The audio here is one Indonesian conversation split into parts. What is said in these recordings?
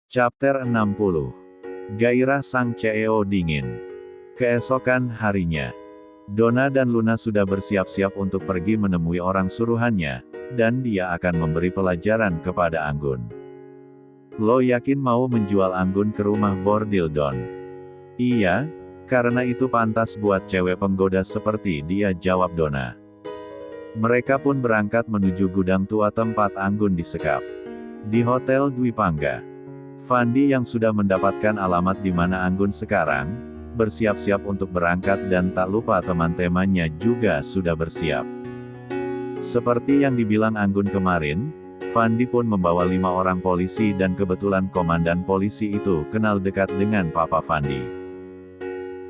Chapter 60. Gairah sang CEO dingin. Keesokan harinya, Donna dan Luna sudah bersiap-siap untuk pergi menemui orang suruhannya, dan dia akan memberi pelajaran kepada Anggun. Lo yakin mau menjual Anggun ke rumah bordil, Don? Iya, karena itu pantas buat cewek penggoda seperti dia, jawab Donna. Mereka pun berangkat menuju gudang tua tempat Anggun disekap. Di Hotel Dwi Pangga, Fandi yang sudah mendapatkan alamat di mana Anggun sekarang, bersiap-siap untuk berangkat dan tak lupa teman-temannya juga sudah bersiap. Seperti yang dibilang Anggun kemarin, Fandi pun membawa 5 orang polisi dan kebetulan komandan polisi itu kenal dekat dengan Papa Fandi.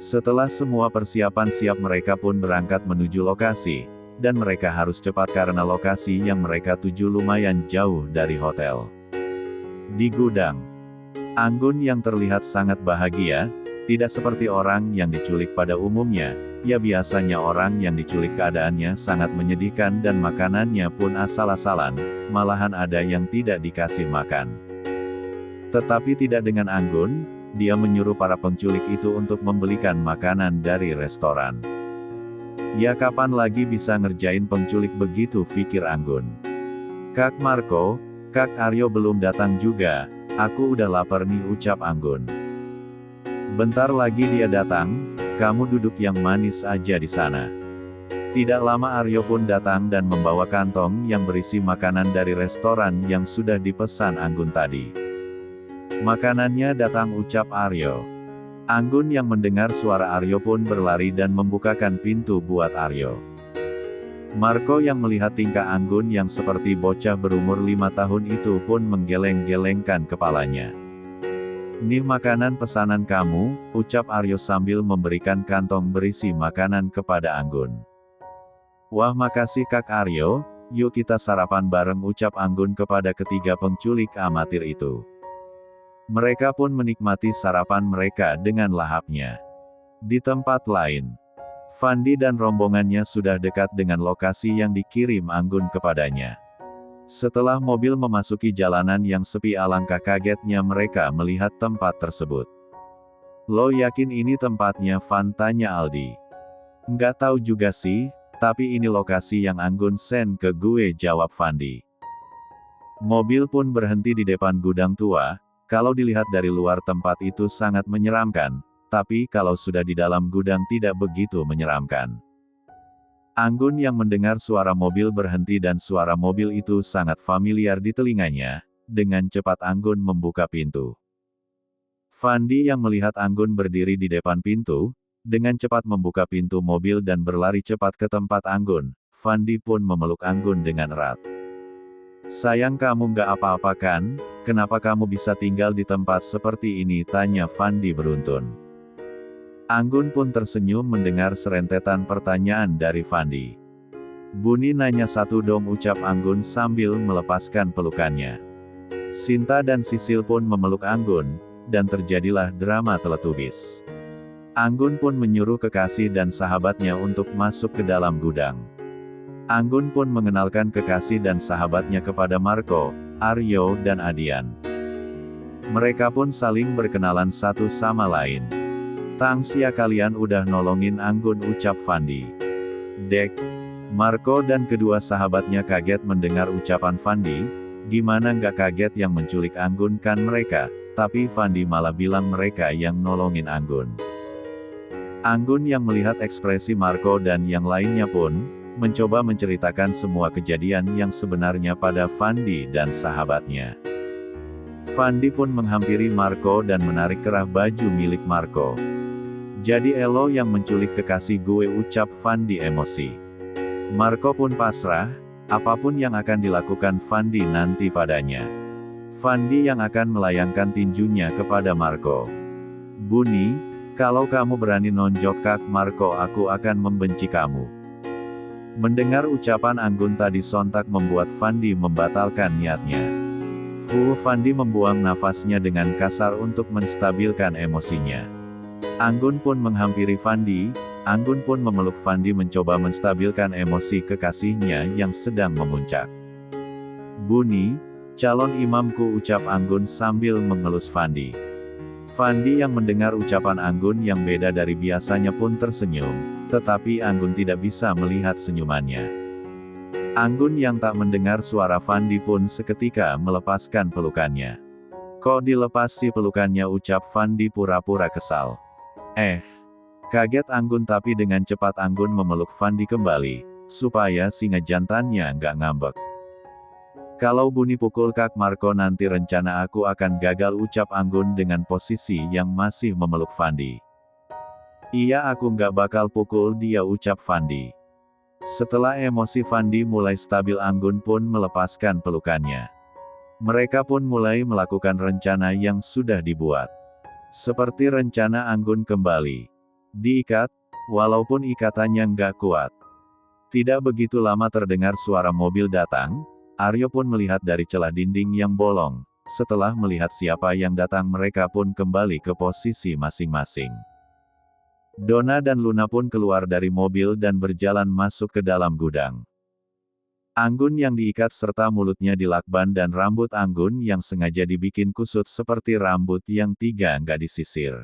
Setelah semua persiapan siap mereka pun berangkat menuju lokasi, dan mereka harus cepat karena lokasi yang mereka tuju lumayan jauh dari hotel. Di gudang, Anggun yang terlihat sangat bahagia, tidak seperti orang yang diculik pada umumnya, ya biasanya orang yang diculik keadaannya sangat menyedihkan dan makanannya pun asal-asalan, malahan ada yang tidak dikasih makan. Tetapi tidak dengan Anggun, dia menyuruh para penculik itu untuk membelikan makanan dari restoran. Ya kapan lagi bisa ngerjain penculik begitu, pikir Anggun. Kak Marco, Kak Aryo belum datang juga, aku udah lapar nih, ucap Anggun. Bentar lagi dia datang, kamu duduk yang manis aja di sana. Tidak lama Aryo pun datang dan membawa kantong yang berisi makanan dari restoran yang sudah dipesan Anggun tadi. Makanannya datang, ucap Aryo. Anggun yang mendengar suara Aryo pun berlari dan membukakan pintu buat Aryo. Marco yang melihat tingkah Anggun yang seperti bocah berumur 5 tahun itu pun menggeleng-gelengkan kepalanya. Nih makanan pesanan kamu, ucap Aryo sambil memberikan kantong berisi makanan kepada Anggun. Wah makasih Kak Aryo, yuk kita sarapan bareng, ucap Anggun kepada ketiga penculik amatir itu. Mereka pun menikmati sarapan mereka dengan lahapnya. Di tempat lain, Fandi dan rombongannya sudah dekat dengan lokasi yang dikirim Anggun kepadanya. Setelah mobil memasuki jalanan yang sepi, alangkah kagetnya mereka melihat tempat tersebut. Lo yakin ini tempatnya, Van, tanya Aldi. Nggak tahu juga sih, tapi ini lokasi yang Anggun send ke gue, jawab Fandi. Mobil pun berhenti di depan gudang tua. Kalau dilihat dari luar tempat itu sangat menyeramkan, tapi kalau sudah di dalam gudang tidak begitu menyeramkan. Anggun yang mendengar suara mobil berhenti dan suara mobil itu sangat familiar di telinganya, dengan cepat Anggun membuka pintu. Fandi yang melihat Anggun berdiri di depan pintu, dengan cepat membuka pintu mobil dan berlari cepat ke tempat Anggun. Fandi pun memeluk Anggun dengan erat. Sayang, kamu nggak apa-apa kan? Kenapa kamu bisa tinggal di tempat seperti ini, tanya Fandi beruntun. Anggun pun tersenyum mendengar serentetan pertanyaan dari Fandi. Buni nanya satu dong, ucap Anggun sambil melepaskan pelukannya. Sinta dan Sisil pun memeluk Anggun, dan terjadilah drama Teletubbies. Anggun pun menyuruh kekasih dan sahabatnya untuk masuk ke dalam gudang. Anggun pun mengenalkan kekasih dan sahabatnya kepada Marco, Aryo dan Adian. Mereka pun saling berkenalan satu sama lain. Thanks ya kalian udah nolongin Anggun, ucap Fandi. Dek, Marco dan kedua sahabatnya kaget mendengar ucapan Fandi. Gimana nggak kaget, yang menculik Anggun kan mereka, tapi Fandi malah bilang mereka yang nolongin Anggun. Anggun yang melihat ekspresi Marco dan yang lainnya pun mencoba menceritakan semua kejadian yang sebenarnya pada Fandi dan sahabatnya. Fandi pun menghampiri Marco dan menarik kerah baju milik Marco. Jadi elo yang menculik kekasih gue, ucap Fandi emosi. Marco pun pasrah, apapun yang akan dilakukan Fandi nanti padanya. Fandi yang akan melayangkan tinjunya kepada Marco. Buni, kalau kamu berani nonjok Kak Marco, aku akan membenci kamu. Mendengar ucapan Anggun tadi sontak membuat Fandi membatalkan niatnya. Fandi membuang nafasnya dengan kasar untuk menstabilkan emosinya. Anggun pun menghampiri Fandi. Anggun pun memeluk Fandi mencoba menstabilkan emosi kekasihnya yang sedang memuncak. "Buni, calon imamku," ucap Anggun sambil mengelus Fandi. Fandi yang mendengar ucapan Anggun yang beda dari biasanya pun tersenyum, tetapi Anggun tidak bisa melihat senyumannya. Anggun yang tak mendengar suara Fandi pun seketika melepaskan pelukannya. "Kok dilepas sih pelukannya?" ucap Fandi pura-pura kesal. Kaget Anggun tapi dengan cepat Anggun memeluk Fandi kembali, supaya singa jantannya nggak ngambek. "Kalau Buni pukul Kak Marco nanti rencana aku akan gagal," ucap Anggun dengan posisi yang masih memeluk Fandi. "Iya, aku nggak bakal pukul dia," ucap Fandi. Setelah emosi Fandi mulai stabil, Anggun pun melepaskan pelukannya. Mereka pun mulai melakukan rencana yang sudah dibuat. Seperti rencana Anggun kembali diikat, walaupun ikatannya nggak kuat. Tidak begitu lama terdengar suara mobil datang. Aryo pun melihat dari celah dinding yang bolong. Setelah melihat siapa yang datang, mereka pun kembali ke posisi masing-masing. Donna dan Luna pun keluar dari mobil dan berjalan masuk ke dalam gudang. Anggun yang diikat serta mulutnya dilakban dan rambut Anggun yang sengaja dibikin kusut seperti rambut yang tiga nggak disisir.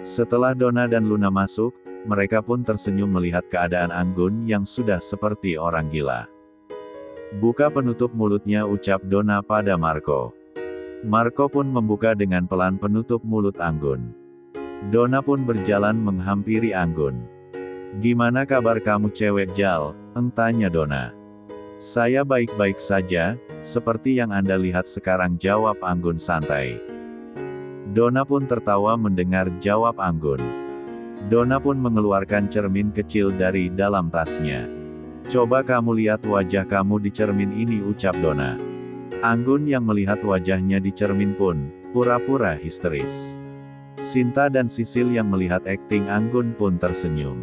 Setelah Donna dan Luna masuk, mereka pun tersenyum melihat keadaan Anggun yang sudah seperti orang gila. "Buka penutup mulutnya," ucap Donna pada Marco. Marco pun membuka dengan pelan penutup mulut Anggun. Donna pun berjalan menghampiri Anggun. "Gimana kabar kamu cewek Jal?" tanya Donna. "Saya baik-baik saja, seperti yang Anda lihat sekarang," jawab Anggun santai. Donna pun tertawa mendengar jawab Anggun. Donna pun mengeluarkan cermin kecil dari dalam tasnya. "Coba kamu lihat wajah kamu di cermin ini," ucap Donna. Anggun yang melihat wajahnya di cermin pun pura-pura histeris. Sinta dan Sisil yang melihat akting Anggun pun tersenyum.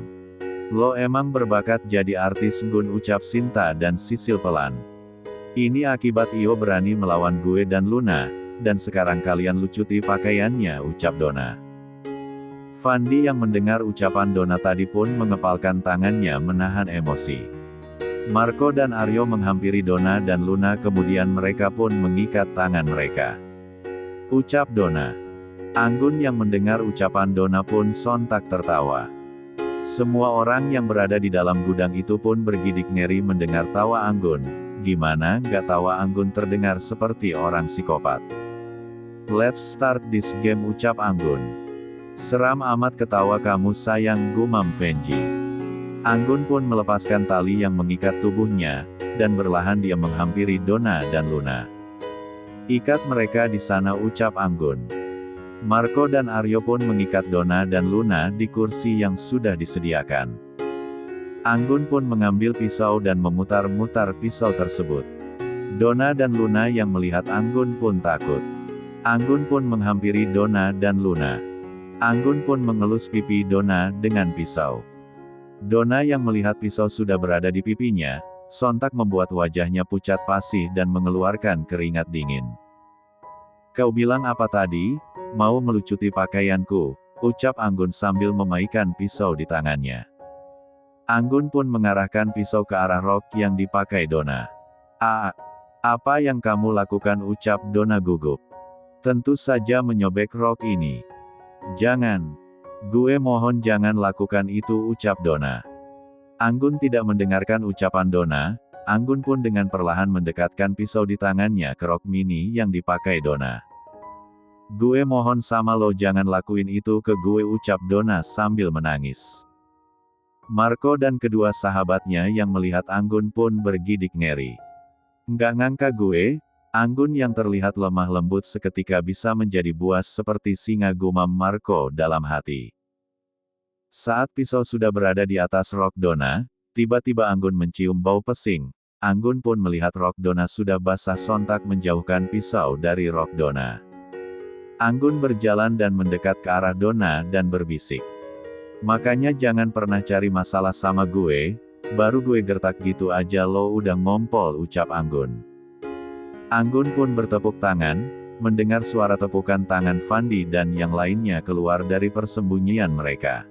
"Lo emang berbakat jadi artis Gun," ucap Sinta dan Sisil pelan. "Ini akibat Io berani melawan gue dan Luna, dan sekarang kalian lucuti pakaiannya," ucap Donna. Fandi yang mendengar ucapan Donna tadi pun mengepalkan tangannya menahan emosi. Marco dan Aryo menghampiri Donna dan Luna, kemudian mereka pun mengikat tangan mereka. Ucap Donna. Anggun yang mendengar ucapan Donna pun sontak tertawa. Semua orang yang berada di dalam gudang itu pun bergidik ngeri mendengar tawa Anggun. Gimana nggak tawa Anggun terdengar seperti orang psikopat. "Let's start this game," ucap Anggun. "Seram amat ketawa kamu sayang," gumam Venji. Anggun pun melepaskan tali yang mengikat tubuhnya, dan berlahan dia menghampiri Donna dan Luna. "Ikat mereka di sana," ucap Anggun. Marco dan Aryo pun mengikat Donna dan Luna di kursi yang sudah disediakan. Anggun pun mengambil pisau dan memutar-mutar pisau tersebut. Donna dan Luna yang melihat Anggun pun takut. Anggun pun menghampiri Donna dan Luna. Anggun pun mengelus pipi Donna dengan pisau. Donna yang melihat pisau sudah berada di pipinya, sontak membuat wajahnya pucat pasi dan mengeluarkan keringat dingin. "Kau bilang apa tadi? Mau melucuti pakaianku?" ucap Anggun sambil memaikan pisau di tangannya. Anggun pun mengarahkan pisau ke arah rok yang dipakai Donna. Apa yang kamu lakukan?" ucap Donna gugup. "Tentu saja menyobek rok ini." "Jangan. Gue mohon jangan lakukan itu," ucap Donna. Anggun tidak mendengarkan ucapan Donna. Anggun pun dengan perlahan mendekatkan pisau di tangannya ke rok mini yang dipakai Donna. "Gue mohon sama lo jangan lakuin itu ke gue," ucap Donna sambil menangis. Marco dan kedua sahabatnya yang melihat Anggun pun bergidik ngeri. "Nggak ngangka gue?" Anggun yang terlihat lemah lembut seketika bisa menjadi buas seperti singa, gumam Marco dalam hati. Saat pisau sudah berada di atas rok Donna, tiba-tiba Anggun mencium bau pesing. Anggun pun melihat rok Donna sudah basah, sontak menjauhkan pisau dari rok Donna. Anggun berjalan dan mendekat ke arah Donna dan berbisik. "Makanya jangan pernah cari masalah sama gue, baru gue gertak gitu aja lo udah ngompol," ucap Anggun. Anggun pun bertepuk tangan. mendengar suara tepukan tangan Fandi dan yang lainnya keluar dari persembunyian mereka.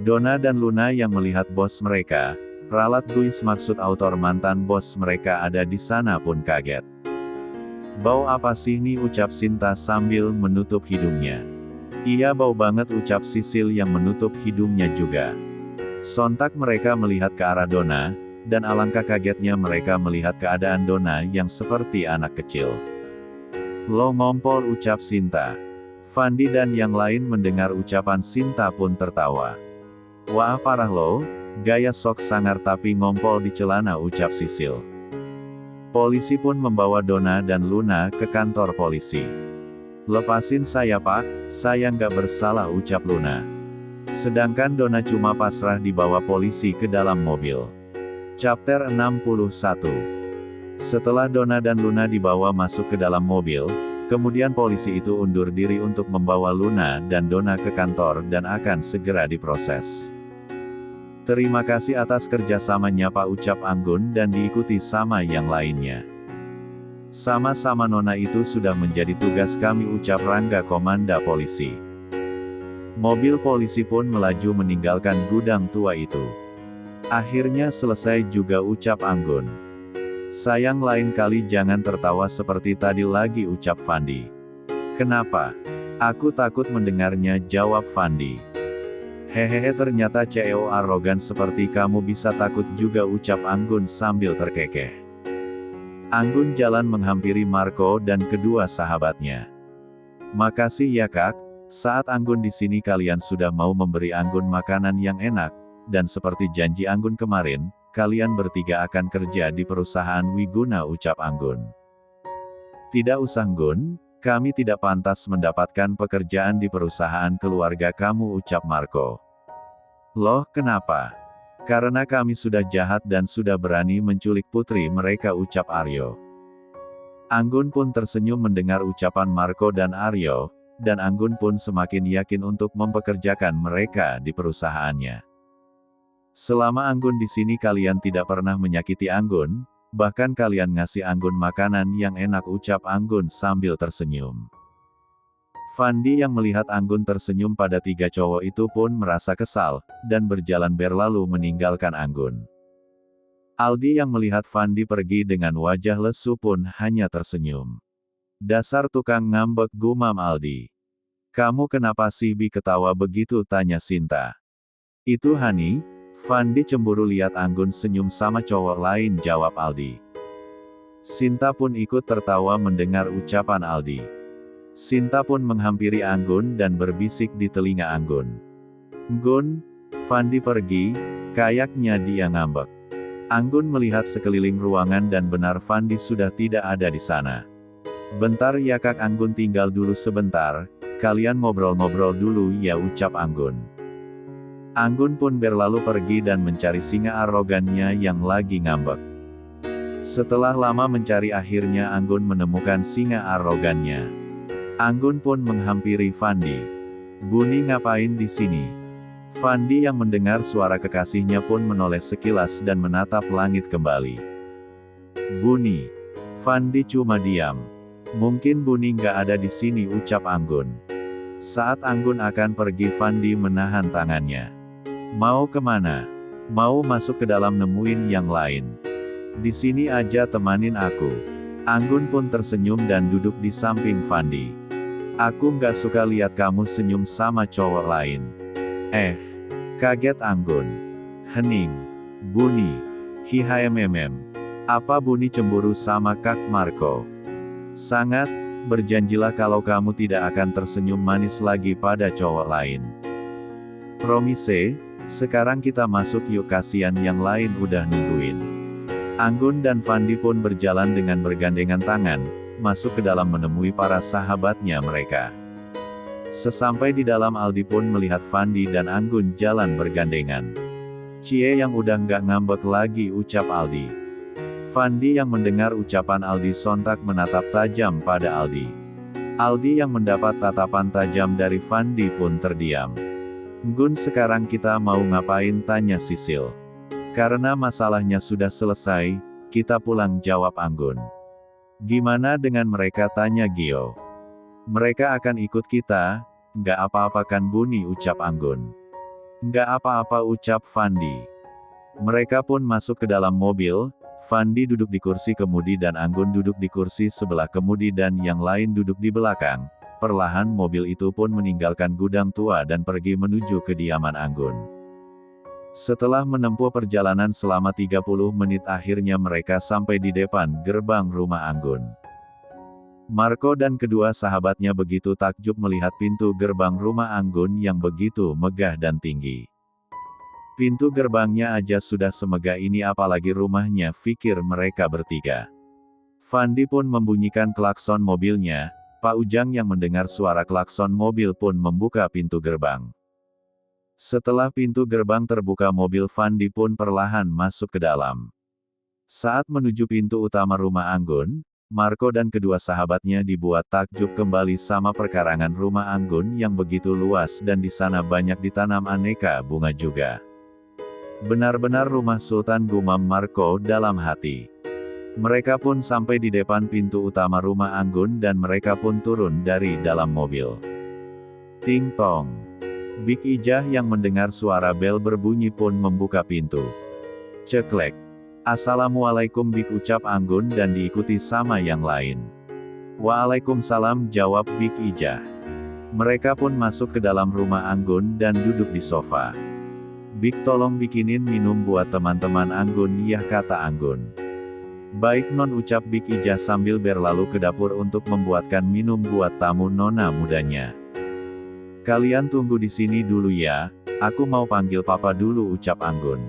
Donna dan Luna yang melihat bos mereka, ralat Guys maksud autor mantan bos mereka ada di sana pun kaget. "Bau apa sih nih?" ucap Sinta sambil menutup hidungnya. "Iya bau banget," ucap Sisil yang menutup hidungnya juga. Sontak mereka melihat ke arah Donna, dan alangkah kagetnya mereka melihat keadaan Donna yang seperti anak kecil. "Lo ngompol," ucap Sinta. Fandi dan yang lain mendengar ucapan Sinta pun tertawa. "Wah parah lo, gaya sok sangar tapi ngompol di celana," ucap Sisil. Polisi pun membawa Donna dan Luna ke kantor polisi. "Lepasin saya pak, saya nggak bersalah," ucap Luna. Sedangkan Donna cuma pasrah dibawa polisi ke dalam mobil. Chapter 61. Setelah Donna dan Luna dibawa masuk ke dalam mobil, kemudian polisi itu undur diri untuk membawa Luna dan Donna ke kantor dan akan segera diproses. "Terima kasih atas kerjasamanya Pak," ucap Anggun dan diikuti sama yang lainnya. "Sama-sama Nona, itu sudah menjadi tugas kami," ucap Rangga komanda polisi. Mobil polisi pun melaju meninggalkan gudang tua itu. "Akhirnya selesai juga," ucap Anggun. "Sayang lain kali jangan tertawa seperti tadi lagi," ucap Fandi. "Kenapa? Aku takut mendengarnya," jawab Fandi. "Hehehe, ternyata CEO arogan seperti kamu bisa takut juga," ucap Anggun sambil terkekeh. Anggun jalan menghampiri Marco dan kedua sahabatnya. "Makasih ya kak, saat Anggun di sini kalian sudah mau memberi Anggun makanan yang enak, dan seperti janji Anggun kemarin, kalian bertiga akan kerja di perusahaan Wiguna," ucap Anggun. "Tidak usah Gun, kami tidak pantas mendapatkan pekerjaan di perusahaan keluarga kamu," ucap Marco. "Loh, kenapa?" "Karena kami sudah jahat dan sudah berani menculik putri mereka," ucap Aryo. Anggun pun tersenyum mendengar ucapan Marco dan Aryo, dan Anggun pun semakin yakin untuk mempekerjakan mereka di perusahaannya. "Selama Anggun di sini kalian tidak pernah menyakiti Anggun, bahkan kalian ngasih Anggun makanan yang enak," ucap Anggun sambil tersenyum. Fandi yang melihat Anggun tersenyum pada tiga cowok itu pun merasa kesal, dan berjalan berlalu meninggalkan Anggun. Aldi yang melihat Fandi pergi dengan wajah lesu pun hanya tersenyum. "Dasar tukang ngambek," gumam Aldi. "Kamu kenapa sih Bi ketawa begitu?" tanya Sinta. "Itu Hani." Fandi cemburu lihat Anggun senyum sama cowok lain, jawab Aldi. Sinta pun ikut tertawa mendengar ucapan Aldi. Sinta pun menghampiri Anggun dan berbisik di telinga Anggun. "Gun, Fandi pergi, kayaknya dia ngambek." Anggun melihat sekeliling ruangan dan benar Fandi sudah tidak ada di sana. "Bentar ya kak, Anggun tinggal dulu sebentar, kalian ngobrol-ngobrol dulu ya," ucap Anggun. Anggun pun berlalu pergi dan mencari singa arogannya yang lagi ngambek. Setelah lama mencari akhirnya Anggun menemukan singa arogannya. Anggun pun menghampiri Fandi. "Buni ngapain di sini?" Fandi yang mendengar suara kekasihnya pun menoleh sekilas dan menatap langit kembali. "Buni." Fandi cuma diam. "Mungkin Buni nggak ada di sini," ucap Anggun. Saat Anggun akan pergi, Fandi menahan tangannya. "Mau kemana? Mau masuk ke dalam nemuin yang lain? Di sini aja temanin aku." Anggun pun tersenyum dan duduk di samping Fandi. "Aku nggak suka lihat kamu senyum sama cowok lain." Kaget Anggun. Hening. "Buni. Hihammmm. Apa Buni cemburu sama Kak Marco?" "Sangat, berjanjilah kalau kamu tidak akan tersenyum manis lagi pada cowok lain." "Promise, sekarang kita masuk yuk, kasihan yang lain udah nungguin." Anggun dan Fandi pun berjalan dengan bergandengan tangan, masuk ke dalam menemui para sahabatnya mereka. Sesampai di dalam, Aldi pun melihat Fandi dan Anggun jalan bergandengan. "Cie yang udah nggak ngambek lagi," ucap Aldi. Fandi yang mendengar ucapan Aldi sontak menatap tajam pada Aldi. Aldi yang mendapat tatapan tajam dari Fandi pun terdiam. "Gun, sekarang kita mau ngapain?" tanya Sisil. "Karena masalahnya sudah selesai, kita pulang," jawab Anggun. Gimana dengan mereka, tanya Gio. Mereka akan ikut kita, nggak apa-apa kan bunyi ucap Anggun. Nggak apa-apa ucap Fandi. Mereka pun masuk ke dalam mobil, Fandi duduk di kursi kemudi dan Anggun duduk di kursi sebelah kemudi dan yang lain duduk di belakang. Perlahan mobil itu pun meninggalkan gudang tua dan pergi menuju kediaman Anggun. Setelah menempuh perjalanan selama 30 menit akhirnya mereka sampai di depan gerbang rumah Anggun. Marco dan kedua sahabatnya begitu takjub melihat pintu gerbang rumah Anggun yang begitu megah dan tinggi. Pintu gerbangnya aja sudah semegah ini apalagi rumahnya, pikir mereka bertiga. Fandi pun membunyikan klakson mobilnya. Pak Ujang yang mendengar suara klakson mobil pun membuka pintu gerbang. Setelah pintu gerbang terbuka mobil Fandi pun perlahan masuk ke dalam. Saat menuju pintu utama rumah Anggun, Marco dan kedua sahabatnya dibuat takjub kembali sama perkarangan rumah Anggun yang begitu luas dan di sana banyak ditanam aneka bunga juga. Benar-benar rumah Sultan, gumam Marco dalam hati. Mereka pun sampai di depan pintu utama rumah Anggun dan mereka pun turun dari dalam mobil. Ting tong. Big Ijah yang mendengar suara bel berbunyi pun membuka pintu. Ceklek. Assalamualaikum Big ucap Anggun dan diikuti sama yang lain. Waalaikumsalam jawab Big Ijah. Mereka pun masuk ke dalam rumah Anggun dan duduk di sofa. Big tolong bikinin minum buat teman-teman Anggun, ya kata Anggun. Baik non ucap Big Ijah sambil berlalu ke dapur untuk membuatkan minum buat tamu nona mudanya. Kalian tunggu di sini dulu ya, aku mau panggil papa dulu ucap Anggun.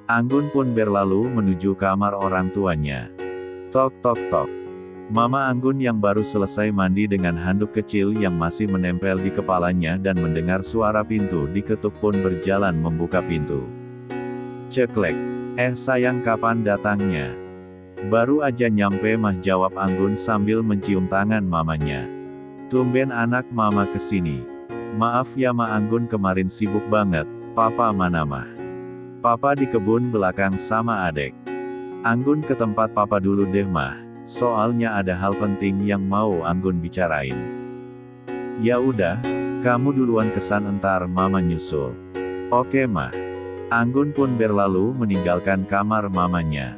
Anggun pun berlalu menuju kamar orang tuanya. Tok tok tok. Mama Anggun yang baru selesai mandi dengan handuk kecil yang masih menempel di kepalanya dan mendengar suara pintu diketuk pun berjalan membuka pintu. Ceklek. Sayang kapan datangnya? Baru aja nyampe mah jawab Anggun sambil mencium tangan mamanya. Tumben anak mama kesini. Maaf ya ma Anggun kemarin sibuk banget, papa mana mah? Papa di kebun belakang sama adek. Anggun ke tempat papa dulu deh mah, soalnya ada hal penting yang mau Anggun bicarain. Ya udah, kamu duluan kesan entar mama nyusul. Oke mah. Anggun pun berlalu meninggalkan kamar mamanya.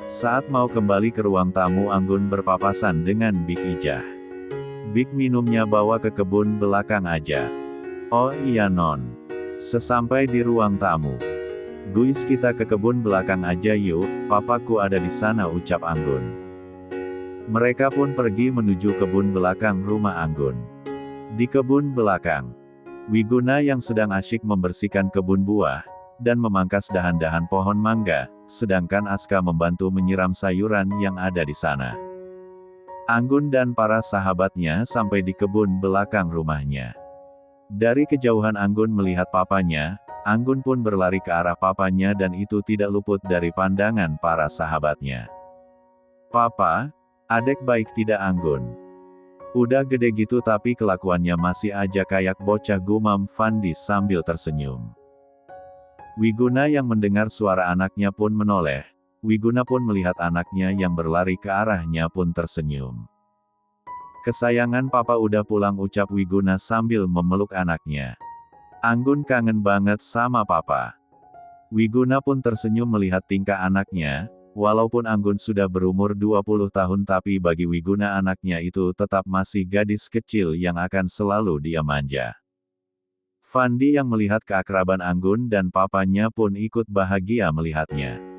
Saat mau kembali ke ruang tamu Anggun berpapasan dengan Big Ijah. Big minumnya bawa ke kebun belakang aja. Oh iya non. Sesampai di ruang tamu. Guys kita ke kebun belakang aja yuk, papaku ada di sana ucap Anggun. Mereka pun pergi menuju kebun belakang rumah Anggun. Di kebun belakang, Wiguna yang sedang asyik membersihkan kebun buah dan memangkas dahan-dahan pohon mangga, sedangkan Aska membantu menyiram sayuran yang ada di sana. Anggun dan para sahabatnya sampai di kebun belakang rumahnya. Dari kejauhan Anggun melihat papanya, Anggun pun berlari ke arah papanya dan itu tidak luput dari pandangan para sahabatnya. Papa, adek baik tidak Anggun? Udah gede gitu tapi kelakuannya masih aja kayak bocah gumam Fandi sambil tersenyum. Wiguna yang mendengar suara anaknya pun menoleh. Wiguna pun melihat anaknya yang berlari ke arahnya pun tersenyum. Kesayangan papa udah pulang ucap Wiguna sambil memeluk anaknya. Anggun kangen banget sama papa. Wiguna pun tersenyum melihat tingkah anaknya, walaupun Anggun sudah berumur 20 tahun tapi bagi Wiguna anaknya itu tetap masih gadis kecil yang akan selalu dia manja. Fandi yang melihat keakraban Anggun dan papanya pun ikut bahagia melihatnya.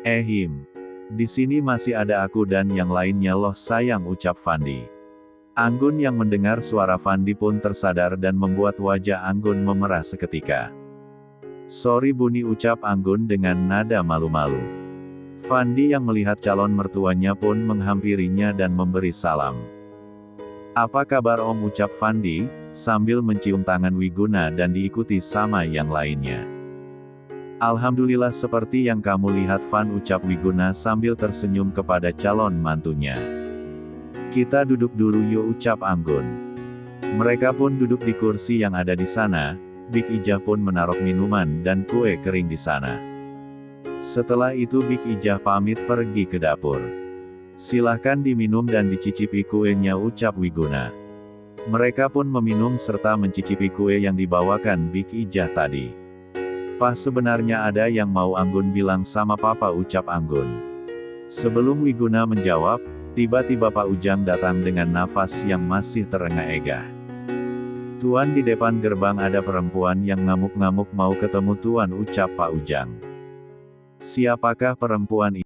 Di sini masih ada aku dan yang lainnya loh sayang ucap Fandi. Anggun yang mendengar suara Fandi pun tersadar dan membuat wajah Anggun memerah seketika. Sorry Buni ucap Anggun dengan nada malu-malu. Fandi yang melihat calon mertuanya pun menghampirinya dan memberi salam. Apa kabar om ucap Fandi, sambil mencium tangan Wiguna dan diikuti sama yang lainnya. Alhamdulillah seperti yang kamu lihat Fan ucap Wiguna sambil tersenyum kepada calon mantunya. Kita duduk dulu yuk ucap Anggun. Mereka pun duduk di kursi yang ada di sana, Big Ijah pun menaruh minuman dan kue kering di sana. Setelah itu Big Ijah pamit pergi ke dapur. Silahkan diminum dan dicicipi kuenya, ucap Wiguna. Mereka pun meminum serta mencicipi kue yang dibawakan Big Ijah tadi. "Pak, sebenarnya ada yang mau Anggun bilang sama Papa," ucap Anggun. Sebelum Wiguna menjawab, tiba-tiba Pak Ujang datang dengan nafas yang masih terengah-engah. "Tuan, di depan gerbang ada perempuan yang ngamuk-ngamuk mau ketemu Tuan," ucap Pak Ujang. "Siapakah perempuan itu?"